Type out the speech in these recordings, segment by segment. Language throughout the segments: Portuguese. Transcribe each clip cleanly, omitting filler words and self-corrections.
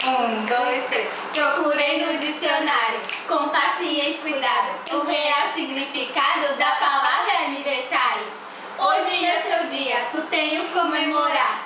Um, dois, três. Procurei no dicionário, com paciência e cuidado, o real significado da palavra aniversário. Hoje é seu dia, tu tenho que comemorar.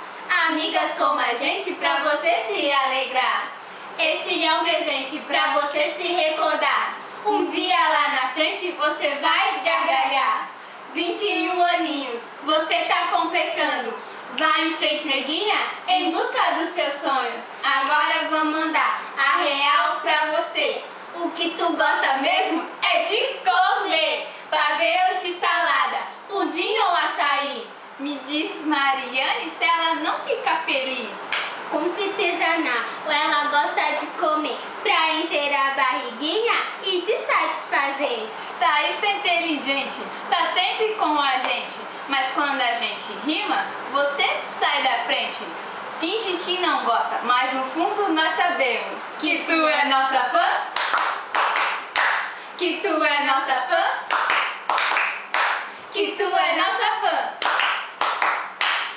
Amigas como a gente, pra você se alegrar. Esse é um presente pra você se recordar. Um dia lá na frente você vai gargalhar. 21 aninhos, você tá completando. Vai em frente, neguinha, em busca dos seus sonhos. Agora vamos mandar a real pra você. O que tu gosta mesmo é de comer. Pavê ou x-salada, pudim ou açaí? Me diz Mariane se ela não fica feliz. Com certeza não, ela gosta de comer pra encher a barriguinha e se satisfazer. Thaís tá inteligente, tá sempre com a gente. Mas quando a gente rima, você sai da frente. Finge que não gosta, mas no fundo nós sabemos que tu é nossa fã. Que tu é nossa fã. Que tu é nossa fã.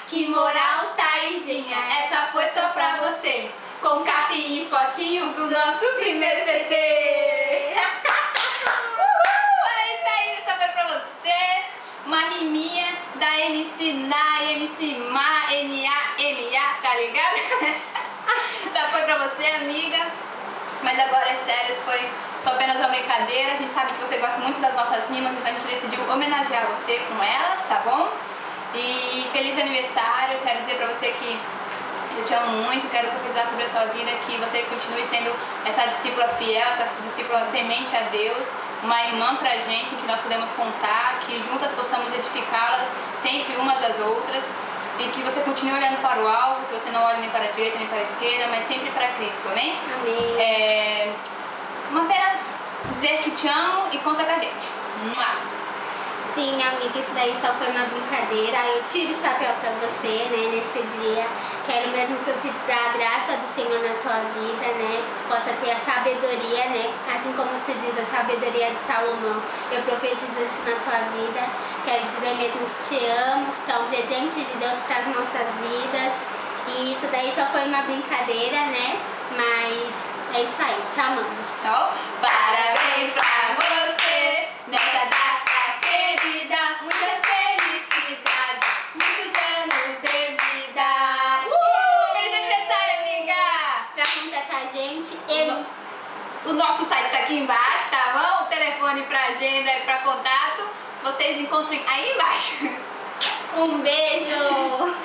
Que moral, Thaisinha, essa foi só pra você. Com capinha e fotinho do nosso primeiro CD. Aí, Thaís, essa foi pra você. Uma riminha da MC Na, MC Ma, N-A-M-A, tá ligado? Essa foi pra você, amiga. Mas agora é sério, isso foi só apenas uma brincadeira. A gente sabe que você gosta muito das nossas rimas, então a gente decidiu homenagear você com elas, tá bom? E feliz aniversário, quero dizer pra você que eu te amo muito, quero profetizar sobre a sua vida, que você continue sendo essa discípula fiel, essa discípula temente a Deus, uma irmã pra gente, que nós podemos contar, que juntas possamos edificá-las sempre umas às outras, e que você continue olhando para o alvo, que você não olhe nem para a direita nem para a esquerda, mas sempre para Cristo, amém? Amém. Apenas dizer que te amo e conta com a gente. Sim, amiga, isso daí só foi uma brincadeira. Eu tiro o chapéu pra você, né, nesse dia. Quero mesmo profetizar a graça do Senhor na tua vida, né, que tu possa ter a sabedoria, né, assim como tu diz, a sabedoria de Salomão. Eu profetizo isso na tua vida. Quero dizer mesmo que te amo, que tu é um presente de Deus para as nossas vidas. E isso daí só foi uma brincadeira, né, mas é isso aí, te amamos. Então, parabéns pra você nessa data querida, muitas felicidades, muitos anos de vida. Feliz aniversário, amiga! Pra contratar a gente, O nosso site tá aqui embaixo, tá bom? O telefone pra agenda e pra contato, vocês encontrem aí embaixo. um beijo!